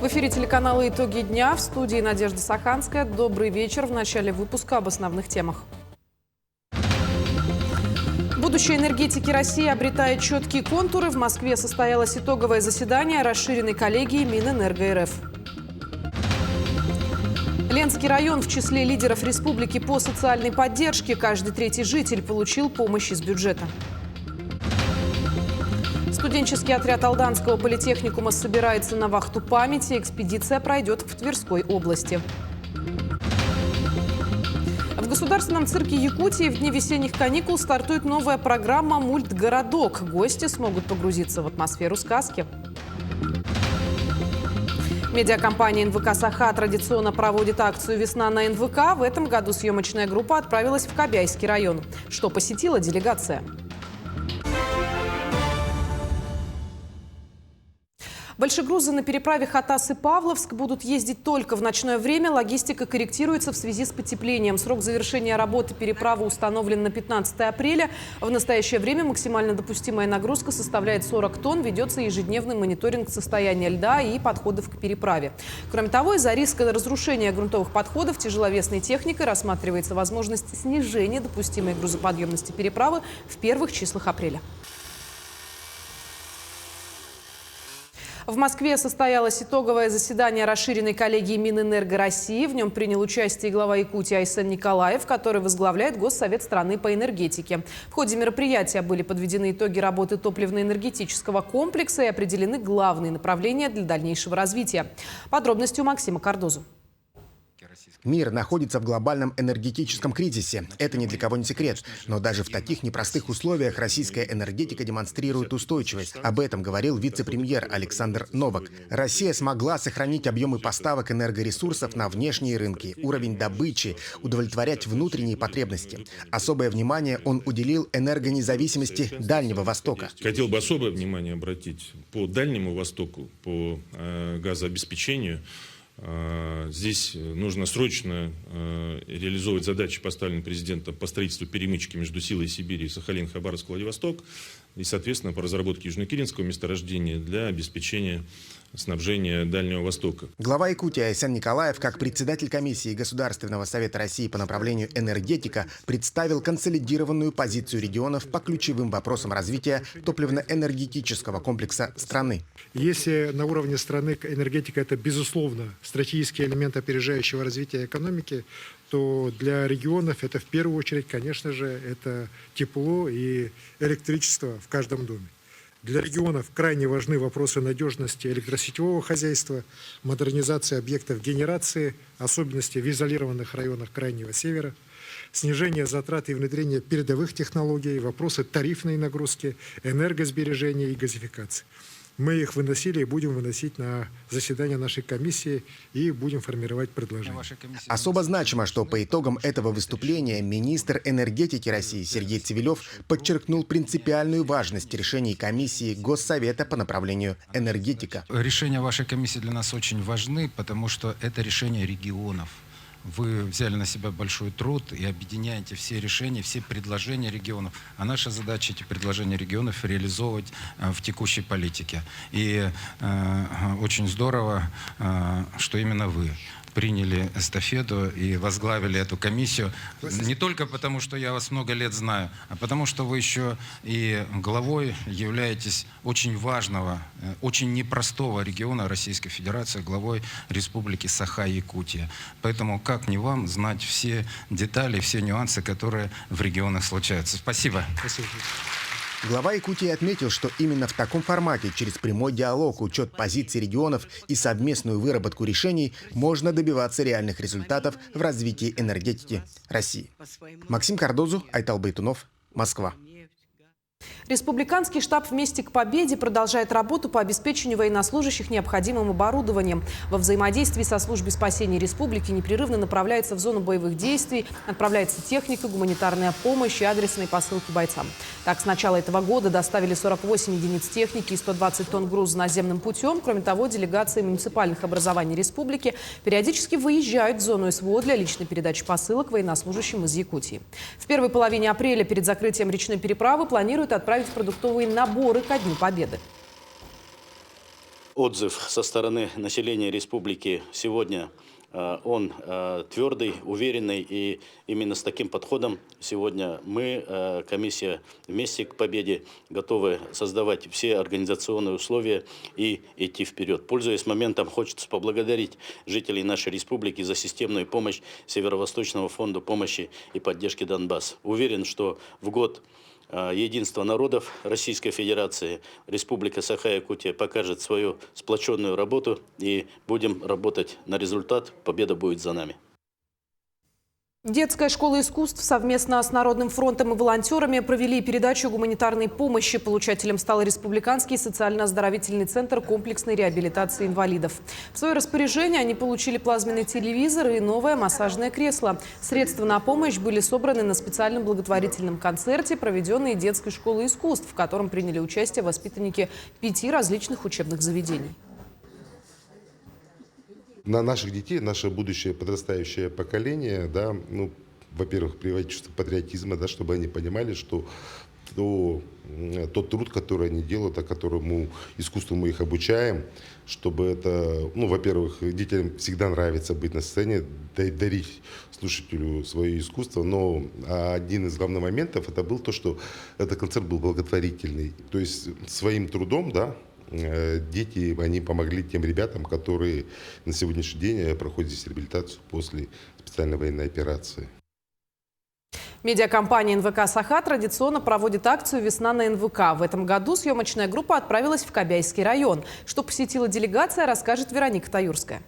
В эфире телеканала «Итоги дня», в студии Надежда Саханская. Добрый вечер. В начале выпуска об основных темах. Будущее энергетики России обретает четкие контуры. В Москве состоялось итоговое заседание расширенной коллегии Минэнерго РФ. Ленский район в числе лидеров республики по социальной поддержке. Каждый третий житель получил помощь из бюджета. Студенческий отряд Алданского политехникума собирается на вахту памяти. Экспедиция пройдет в Тверской области. В Государственном цирке Якутии в дни весенних каникул стартует новая программа «Мультгородок». Гости смогут погрузиться в атмосферу сказки. Медиакомпания НВК «Саха» традиционно проводит акцию «Весна на НВК». В этом году съемочная группа отправилась в Кобяйский район. Что посетила делегация? Большегрузы на переправе Хатас и Павловск будут ездить только в ночное время. Логистика корректируется в связи с потеплением. Срок завершения работы переправы установлен на 15 апреля. В настоящее время максимально допустимая нагрузка составляет 40 тонн. Ведется ежедневный мониторинг состояния льда и подходов к переправе. Кроме того, из-за риска разрушения грунтовых подходов тяжеловесной техникой рассматривается возможность снижения допустимой грузоподъемности переправы в первых числах апреля. В Москве состоялось итоговое заседание расширенной коллегии Минэнерго России. В нем принял участие глава Якутии Айсен Николаев, который возглавляет Госсовет страны по энергетике. В ходе мероприятия были подведены итоги работы топливно-энергетического комплекса и определены главные направления для дальнейшего развития. Подробности у Максима Кардозу. Мир находится в глобальном энергетическом кризисе. Это ни для кого не секрет. Но даже в таких непростых условиях российская энергетика демонстрирует устойчивость. Об этом говорил вице-премьер Александр Новак. Россия смогла сохранить объемы поставок энергоресурсов на внешние рынки, уровень добычи, удовлетворять внутренние потребности. Особое внимание он уделил энергонезависимости Дальнего Востока. Хотел бы особое внимание обратить по Дальнему Востоку, по газообеспечению. Здесь нужно срочно реализовывать задачи, поставленные президентом по строительству перемычки между Силой Сибири и Сахалин, Хабаровск, Владивосток, и, соответственно, по разработке Южнокиринского месторождения для обеспечения снабжения Дальнего Востока. Глава Якутии Айсен Николаев, как председатель комиссии Государственного совета России по направлению энергетика, представил консолидированную позицию регионов по ключевым вопросам развития топливно-энергетического комплекса страны. Если на уровне страны энергетика – это, безусловно, стратегический элемент опережающего развития экономики, то для регионов это в первую очередь, конечно же, это тепло и электричество в каждом доме. Для регионов крайне важны вопросы надежности электросетевого хозяйства, модернизации объектов генерации, особенности в изолированных районах Крайнего Севера, снижение затрат и внедрение передовых технологий, вопросы тарифной нагрузки, энергосбережения и газификации. Мы их выносили и будем выносить на заседание нашей комиссии и будем формировать предложения. Особо значимо, что по итогам этого выступления министр энергетики России Сергей Цивилев подчеркнул принципиальную важность решений комиссии Госсовета по направлению энергетика. Решения вашей комиссии для нас очень важны, потому что это решение регионов. Вы взяли на себя большой труд и объединяете все решения, все предложения регионов. А наша задача эти предложения регионов реализовывать в текущей политике. И очень здорово, что именно вы приняли эстафету и возглавили эту комиссию. Не только потому, что я вас много лет знаю, а потому, что вы еще и главой являетесь очень важного, очень непростого региона Российской Федерации, главой Республики Саха-Якутия. Поэтому как не вам знать все детали, все нюансы, которые в регионах случаются. Спасибо. Спасибо. Глава Якутии отметил, что именно в таком формате, через прямой диалог, учет позиций регионов и совместную выработку решений, можно добиваться реальных результатов в развитии энергетики России. Максим Кардозу, Айтал Байтунов, Москва. Республиканский штаб «Вместе к победе» продолжает работу по обеспечению военнослужащих необходимым оборудованием. Во взаимодействии со службой спасения республики непрерывно направляется в зону боевых действий, отправляется техника, гуманитарная помощь и адресные посылки бойцам. Так, с начала этого года доставили 48 единиц техники и 120 тонн груза наземным путем. Кроме того, делегации муниципальных образований республики периодически выезжают в зону СВО для личной передачи посылок военнослужащим из Якутии. В первой половине апреля перед закрытием речной переправы планируют отправить продуктовые наборы ко Дню Победы. Отзыв со стороны населения республики сегодня он твердый, уверенный, и именно с таким подходом сегодня мы, комиссия «Вместе к победе», готовы создавать все организационные условия и идти вперед. Пользуясь моментом, хочется поблагодарить жителей нашей республики за системную помощь Северо-Восточного фонда помощи и поддержки Донбасс. Уверен, что в год единства народов Российской Федерации Республика Саха-Якутия покажет свою сплоченную работу, и будем работать на результат. Победа будет за нами. Детская школа искусств совместно с Народным фронтом и волонтерами провели передачу гуманитарной помощи. Получателем стал Республиканский социально-оздоровительный центр комплексной реабилитации инвалидов. В свое распоряжение они получили плазменный телевизор и новое массажное кресло. Средства на помощь были собраны на специальном благотворительном концерте, проведенной детской школой искусств, в котором приняли участие воспитанники 5 различных учебных заведений. На наших детей, наше будущее подрастающее поколение, да, ну, во-первых, приводить чувство патриотизма, да, чтобы они понимали, что тот труд, который они делают, а которому искусству мы их обучаем, чтобы это, ну, во-первых, детям всегда нравится быть на сцене, дарить слушателю свое искусство, но один из главных моментов это был то, что этот концерт был благотворительный, то есть своим трудом, да, дети, они помогли тем ребятам, которые на сегодняшний день проходят здесь реабилитацию после специальной военной операции. Медиакомпания НВК «Саха» традиционно проводит акцию «Весна на НВК». В этом году съемочная группа отправилась в Кобяйский район. Что посетила делегация, расскажет Вероника Таюрская.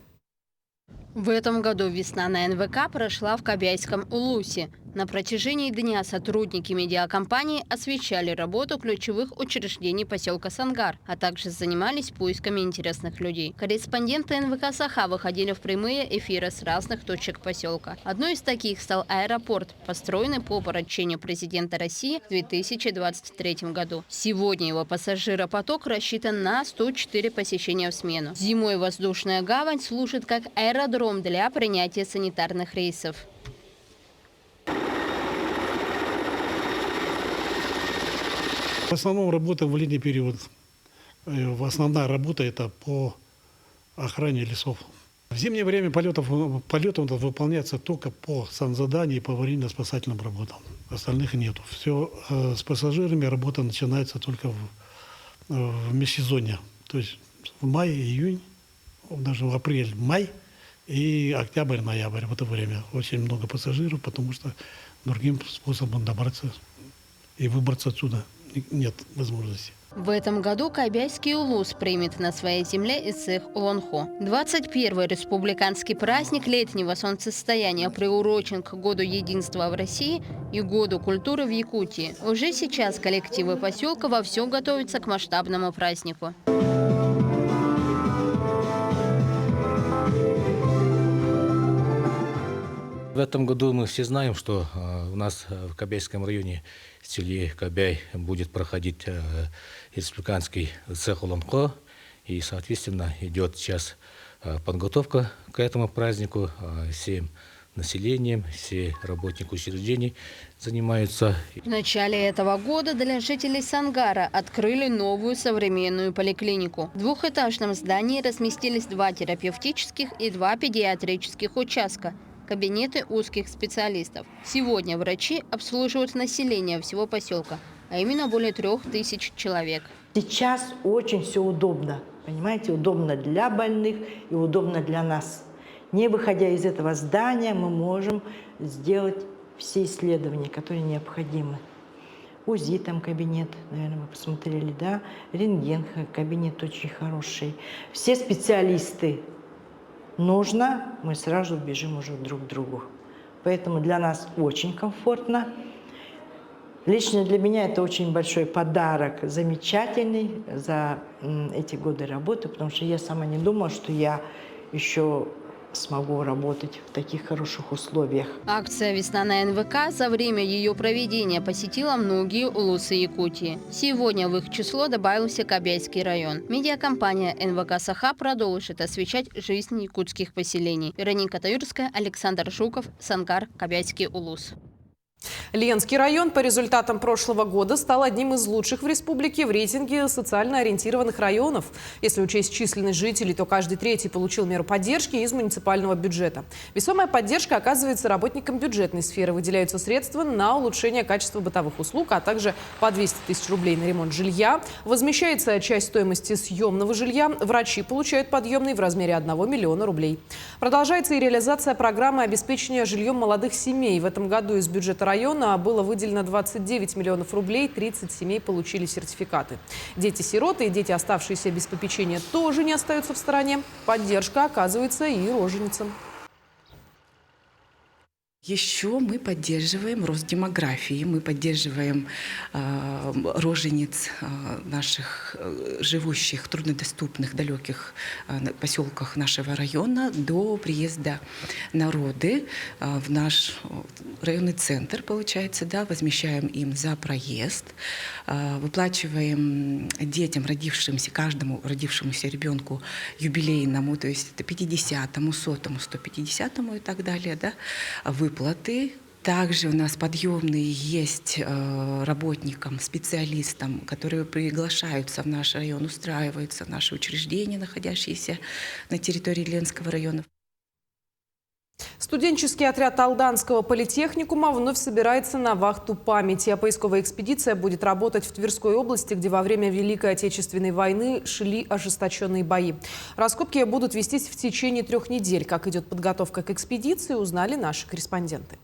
В этом году «Весна на НВК» прошла в Кобяйском Улусе. На протяжении дня сотрудники медиакомпании освещали работу ключевых учреждений поселка Сангар, а также занимались поисками интересных людей. Корреспонденты НВК «Саха» выходили в прямые эфиры с разных точек поселка. Одной из таких стал аэропорт, построенный по поручению президента России в 2023 году. Сегодня его пассажиропоток рассчитан на 104 посещения в смену. Зимой воздушная гавань служит как аэродром для принятия санитарных рейсов. В основном работа в летний период. Основная работа это по охране лесов. В зимнее время полеты выполняются только по санзаданию и по аварийно-спасательным работам. Остальных нету. Все с пассажирами работа начинается только в межсезонье. То есть в мае, июнь, даже в апрель, май и октябрь, ноябрь. В это время очень много пассажиров, потому что другим способом добраться и выбраться отсюда нет возможности. В этом году Кобяйский улус примет на своей земле ИЦХ Уланхо. 21-й республиканский праздник летнего солнцестояния приурочен к Году единства в России и Году культуры в Якутии. Уже сейчас коллективы поселка вовсю готовятся к масштабному празднику. В этом году мы все знаем, что у нас в Кобяйском районе, в селе Кобяй, будет проходить республиканский ИЦХ Уланхо. И, соответственно, идет сейчас подготовка к этому празднику. Всем населением, все работники учреждений занимаются. В начале этого года для жителей Сангара открыли новую современную поликлинику. В двухэтажном здании разместились 2 терапевтических и 2 педиатрических участка. Кабинеты узких специалистов. Сегодня врачи обслуживают население всего поселка, а именно более 3000 человек. Сейчас очень все удобно, понимаете, удобно для больных и удобно для нас. Не выходя из этого здания, мы можем сделать все исследования, которые необходимы. УЗИ там кабинет, наверное, вы посмотрели, да? Рентген кабинет очень хороший. Все специалисты нужно, мы сразу бежим уже друг к другу. Поэтому для нас очень комфортно. Лично для меня это очень большой подарок, замечательный за эти годы работы, потому что я сама не думала, что я еще смогу работать в таких хороших условиях. Акция «Весна на НВК» за время ее проведения посетила многие улусы Якутии. Сегодня в их число добавился Кобяйский район. Медиакомпания НВК «Саха» продолжит освещать жизнь якутских поселений. Вероника Таюрская, Александр Жуков, Сангар, Кобяйский улус. Ленский район по результатам прошлого года стал одним из лучших в республике в рейтинге социально ориентированных районов. Если учесть численность жителей, то каждый третий получил меру поддержки из муниципального бюджета. Весомая поддержка оказывается работникам бюджетной сферы. Выделяются средства на улучшение качества бытовых услуг, а также по 200 тысяч рублей на ремонт жилья. Возмещается часть стоимости съемного жилья. Врачи получают подъемный в размере 1 миллиона рублей. Продолжается и реализация программы обеспечения жильем молодых семей. В этом году из бюджета района было выделено 29 миллионов рублей, 30 семей получили сертификаты. Дети-сироты и дети, оставшиеся без попечения, тоже не остаются в стороне. Поддержка оказывается и роженицам. Еще мы поддерживаем рост демографии, мы поддерживаем рожениц наших живущих в труднодоступных, далеких поселках нашего района до приезда народы в наш районный центр, получается, да, возмещаем им за проезд, выплачиваем детям, родившимся, каждому родившемуся ребенку юбилейному, то есть это 50-му, 100-му, 150-му и так далее, да, выплаты. Также у нас подъемные есть работникам, специалистам, которые приглашаются в наш район, устраиваются в наши учреждения, находящиеся на территории Ленского района. Студенческий отряд Алданского политехникума вновь собирается на вахту памяти. А поисковая экспедиция будет работать в Тверской области, где во время Великой Отечественной войны шли ожесточенные бои. Раскопки будут вестись в течение 3 недель. Как идет подготовка к экспедиции, узнали наши корреспонденты.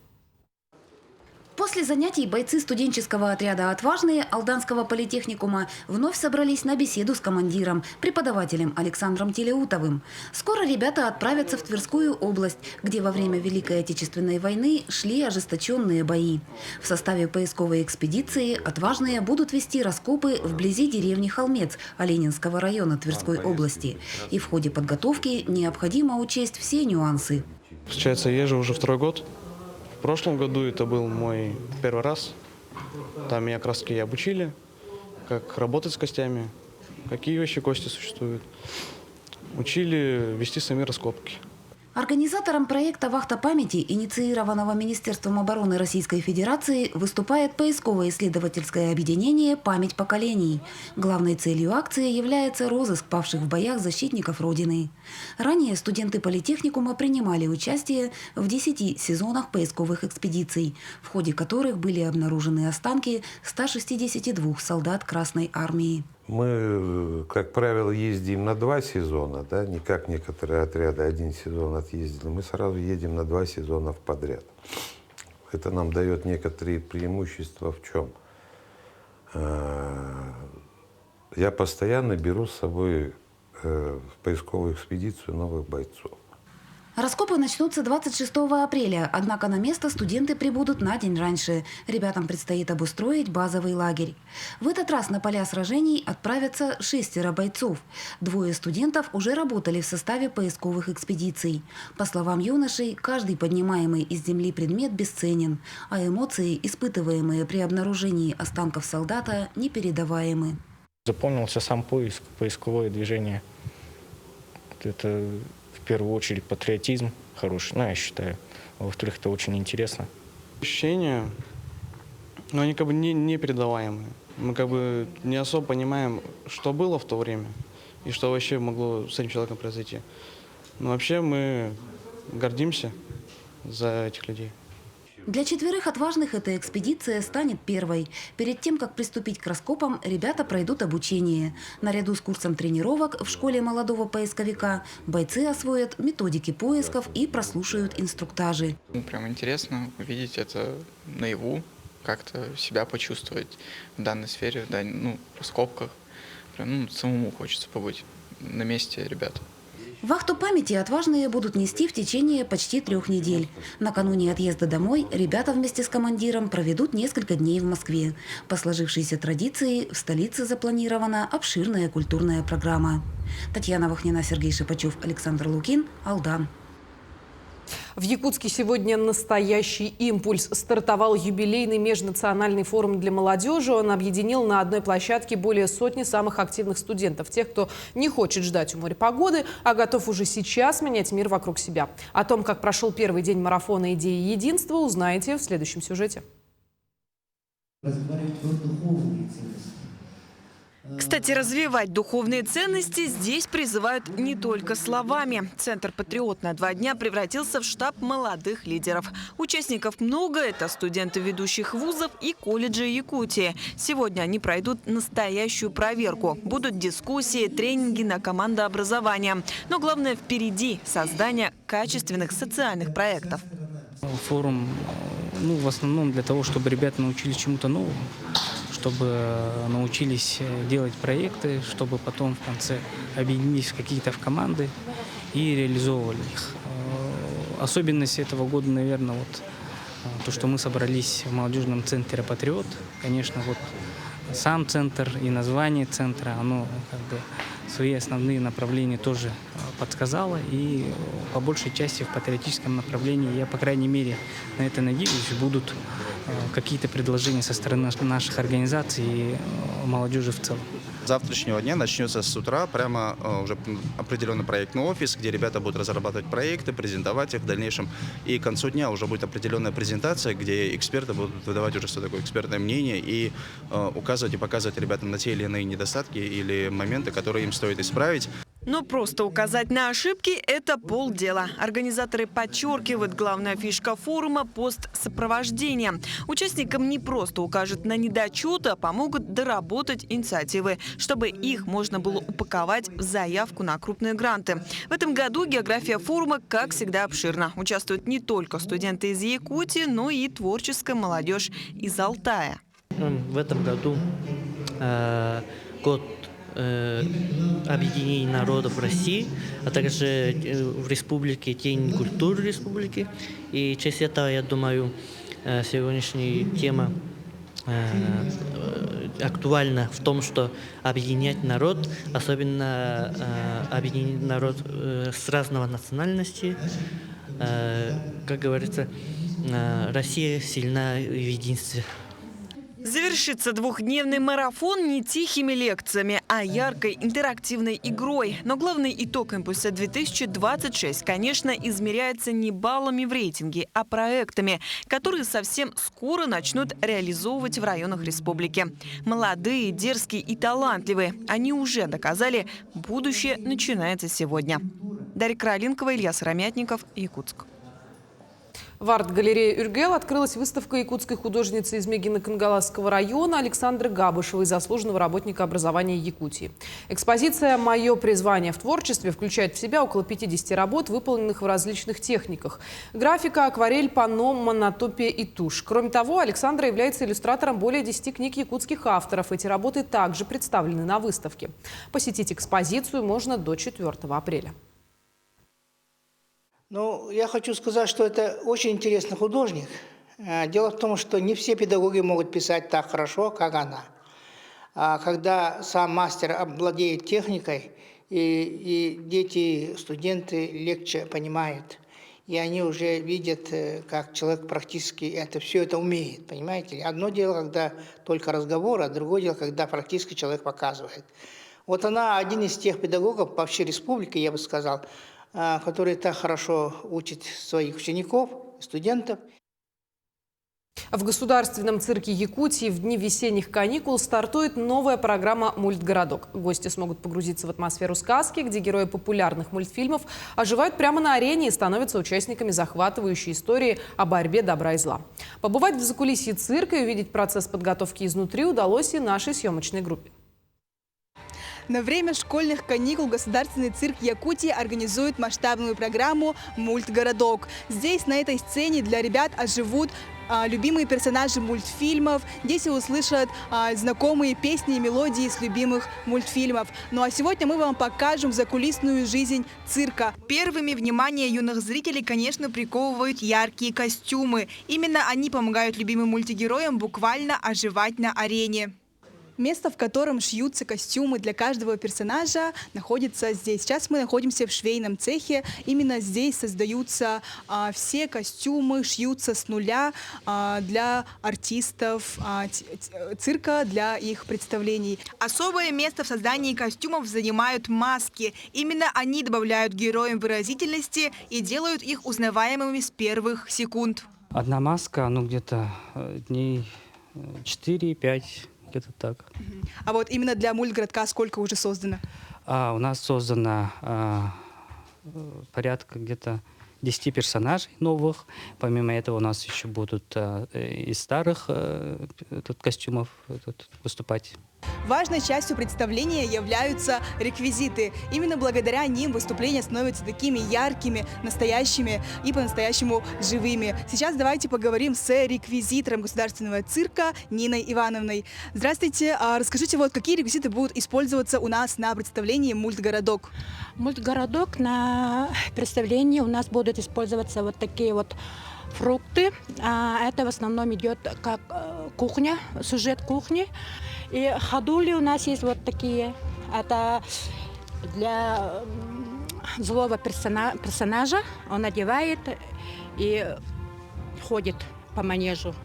После занятий бойцы студенческого отряда «Отважные» Алданского политехникума вновь собрались на беседу с командиром, преподавателем Александром Телеутовым. Скоро ребята отправятся в Тверскую область, где во время Великой Отечественной войны шли ожесточенные бои. В составе поисковой экспедиции «Отважные» будут вести раскопы вблизи деревни Холмец Оленинского района Тверской области. И в ходе подготовки необходимо учесть все нюансы. Получается, я езжу уже 2-й год. В прошлом году это был мой 1-й раз. Там меня как раз таки обучили, как работать с костями, какие вообще кости существуют. Учили вести сами раскопки. Организатором проекта «Вахта памяти», инициированного Министерством обороны Российской Федерации, выступает поисково-исследовательское объединение «Память поколений». Главной целью акции является розыск павших в боях защитников Родины. Ранее студенты политехникума принимали участие в 10 сезонах поисковых экспедиций, в ходе которых были обнаружены останки 162 солдат Красной Армии. Мы, как правило, ездим на 2 сезона, да, не как некоторые отряды 1 сезон отъездили. Мы сразу едем на 2 сезона подряд. Это нам дает некоторые преимущества в чем? Я постоянно беру с собой в поисковую экспедицию новых бойцов. Раскопы начнутся 26 апреля, однако на место студенты прибудут на день раньше. Ребятам предстоит обустроить базовый лагерь. В этот раз на поля сражений отправятся 6 бойцов. 2 студентов уже работали в составе поисковых экспедиций. По словам юношей, каждый поднимаемый из земли предмет бесценен, а эмоции, испытываемые при обнаружении останков солдата, непередаваемы. Запомнился сам поиск, поисковое движение. Это в первую очередь патриотизм хороший, я считаю. Во-вторых, это очень интересно. Ощущения, но они как бы непередаваемые. Мы как бы не особо понимаем, что было в то время и что вообще могло с этим человеком произойти. Но вообще мы гордимся за этих людей. Для 4 отважных эта экспедиция станет первой. Перед тем, как приступить к раскопам, ребята пройдут обучение. Наряду с курсом тренировок в школе молодого поисковика бойцы освоят методики поисков и прослушают инструктажи. Прям интересно увидеть это наяву, как-то себя почувствовать в данной сфере, в раскопках. Прям, самому хочется побыть на месте ребят. Вахту памяти отважные будут нести в течение почти 3 недель. Накануне отъезда домой ребята вместе с командиром проведут несколько дней в Москве. По сложившейся традиции в столице запланирована обширная культурная программа. Татьяна Вахнина, Сергей Шипачев, Александр Лукин, Алдан. В Якутске сегодня настоящий импульс. Стартовал юбилейный межнациональный форум для молодежи. Он объединил на одной площадке более сотни самых активных студентов. Тех, кто не хочет ждать у моря погоды, а готов уже сейчас менять мир вокруг себя. О том, как прошел первый день марафона «Идеи единства», узнаете в следующем сюжете. Кстати, развивать духовные ценности здесь призывают не только словами. Центр «Патриот» на 2 дня превратился в штаб молодых лидеров. Участников много – это студенты ведущих вузов и колледжей Якутии. Сегодня они пройдут настоящую проверку. Будут дискуссии, тренинги на командообразование. Но главное впереди – создание качественных социальных проектов. Форум, в основном для того, чтобы ребята научились чему-то новому, чтобы научились делать проекты, чтобы потом в конце объединились в какие-то команды и реализовывали их. Особенность этого года, наверное, то, что мы собрались в молодежном центре «Патриот». Конечно, сам центр и название центра, оно свои основные направления тоже подсказало. И по большей части в патриотическом направлении, я, по крайней мере, на это надеюсь, будут какие-то предложения со стороны наших организаций и молодежи в целом. С завтрашнего дня начнется с утра прямо уже определенный проектный офис, где ребята будут разрабатывать проекты, презентовать их в дальнейшем. И к концу дня уже будет определенная презентация, где эксперты будут выдавать уже что такое экспертное мнение и указывать и показывать ребятам на те или иные недостатки или моменты, которые им стоит исправить. Но просто указать на ошибки – это полдела. Организаторы подчеркивают, главная фишка форума – постсопровождение. Участникам не просто укажут на недочеты, а помогут доработать инициативы, чтобы их можно было упаковать в заявку на крупные гранты. В этом году география форума, как всегда, обширна. Участвуют не только студенты из Якутии, но и творческая молодежь из Алтая. В этом году год объединения народов России, а также в республике День культуры республики. И в честь этого, я думаю, сегодняшняя тема актуальна в том, что объединять народ, особенно объединить народ с разного национальности. Как говорится, Россия сильна в единстве. Завершится двухдневный марафон не тихими лекциями, а яркой интерактивной игрой. Но главный итог импульса 2026, конечно, измеряется не баллами в рейтинге, а проектами, которые совсем скоро начнут реализовывать в районах республики. Молодые, дерзкие и талантливые. Они уже доказали, будущее начинается сегодня. Дарья Кролинкова, Илья Сыромятников, Якутск. В арт-галерее «Юргел» открылась выставка якутской художницы из Мегино-Кангаласского района Александры Габышевой, заслуженного работника образования Якутии. Экспозиция «Мое призвание в творчестве» включает в себя около 50 работ, выполненных в различных техниках. Графика, акварель, панно, монотопия и тушь. Кроме того, Александра является иллюстратором более 10 книг якутских авторов. Эти работы также представлены на выставке. Посетить экспозицию можно до 4 апреля. Я хочу сказать, что это очень интересный художник. Дело в том, что не все педагоги могут писать так хорошо, как она. Когда сам мастер обладает техникой, и дети, студенты легче понимают. И они уже видят, как человек практически все это умеет, понимаете? Одно дело, когда только разговор, а другое дело, когда практически человек показывает. Вот она один из тех педагогов по всей республике, я бы сказал, который так хорошо учит своих учеников, студентов. В Государственном цирке Якутии в дни весенних каникул стартует новая программа «Мультгородок». Гости смогут погрузиться в атмосферу сказки, где герои популярных мультфильмов оживают прямо на арене и становятся участниками захватывающей истории о борьбе добра и зла. Побывать в закулисье цирка и увидеть процесс подготовки изнутри удалось и нашей съемочной группе. На время школьных каникул Государственный цирк Якутии организует масштабную программу «Мультгородок». Здесь, на этой сцене, для ребят оживут любимые персонажи мультфильмов. Дети услышат знакомые песни и мелодии из любимых мультфильмов. Ну а сегодня мы вам покажем закулисную жизнь цирка. Первыми внимание юных зрителей, конечно, приковывают яркие костюмы. Именно они помогают любимым мультигероям буквально оживать на арене. Место, в котором шьются костюмы для каждого персонажа, находится здесь. Сейчас мы находимся в швейном цехе. Именно здесь создаются все костюмы, шьются с нуля для артистов цирка, для их представлений. Особое место в создании костюмов занимают маски. Именно они добавляют героям выразительности и делают их узнаваемыми с первых секунд. Одна маска, где-то дней 4-5, где-то так. А вот именно для мультгородка сколько уже создано? У нас создано порядка где-то 10 персонажей новых. Помимо этого у нас еще будут из старых костюмов выступать. Важной частью представления являются реквизиты. Именно благодаря ним выступления становятся такими яркими, настоящими и по-настоящему живыми. Сейчас давайте поговорим с реквизитором государственного цирка Ниной Ивановной. Здравствуйте. Расскажите, вот какие реквизиты будут использоваться у нас на представлении «Мультгородок»? «Мультгородок» на представлении у нас будут использоваться вот такие вот фрукты. Это в основном идет как кухня, сюжет кухни. И ходули у нас есть вот такие. Это для злого персонажа. Он одевает и ходит по манежу.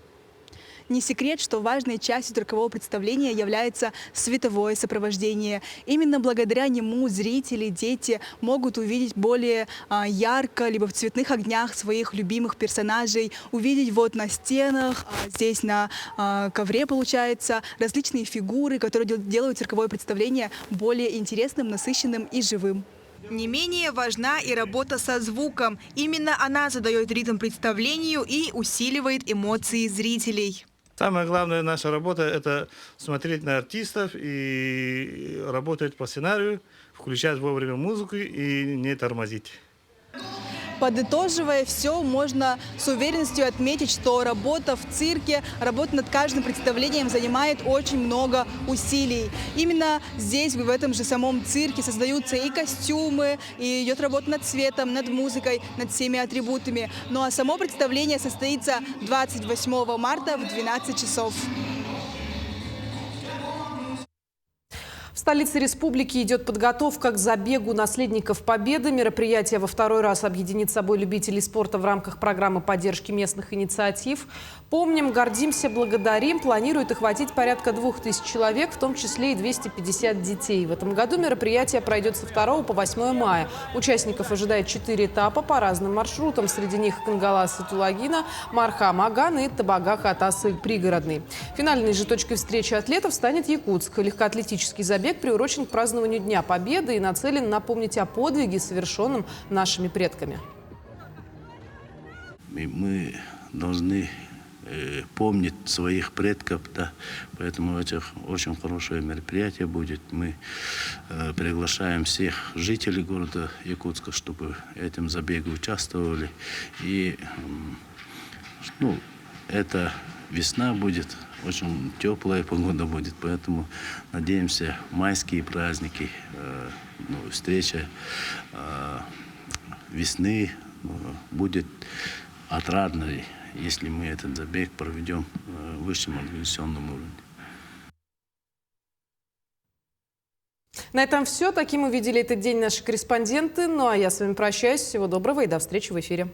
Не секрет, что важной частью циркового представления является световое сопровождение. Именно благодаря нему зрители, дети могут увидеть более ярко, либо в цветных огнях своих любимых персонажей, увидеть вот на стенах, здесь на ковре, получается, различные фигуры, которые делают цирковое представление более интересным, насыщенным и живым. Не менее важна и работа со звуком. Именно она задает ритм представлению и усиливает эмоции зрителей. Самая главная наша работа – это смотреть на артистов и работать по сценарию, включать вовремя музыку и не тормозить. Подытоживая все, можно с уверенностью отметить, что работа в цирке, работа над каждым представлением занимает очень много усилий. Именно здесь, в этом же самом цирке, создаются и костюмы, и идет работа над цветом, над музыкой, над всеми атрибутами. Ну а само представление состоится 28 марта в 12 часов. В столице республики идет подготовка к забегу наследников Победы. Мероприятие во второй раз объединит собой любителей спорта в рамках программы поддержки местных инициатив. «Помним, гордимся, благодарим» планирует охватить порядка 2000 человек, в том числе и 250 детей. В этом году мероприятие пройдет со 2 по 8 мая. Участников ожидает 4 этапа по разным маршрутам. Среди них Кангалас-Тулагина, Марха-Маган и Табага-Хатасы-Пригородный. Финальной же точкой встречи атлетов станет Якутск. Легкоатлетический забег приурочен к празднованию Дня Победы и нацелен напомнить о подвиге, совершенном нашими предками. Мы должны помнить своих предков, да, поэтому это очень хорошее мероприятие будет. Мы приглашаем всех жителей города Якутска, чтобы в этом забеге участвовали. И это весна будет, очень теплая погода будет, поэтому надеемся, майские праздники, встреча весны будет отрадной, если мы этот забег проведем в высшем организационном уровне. На этом все. Таким увидели этот день наши корреспонденты. Ну а я с вами прощаюсь. Всего доброго и до встречи в эфире.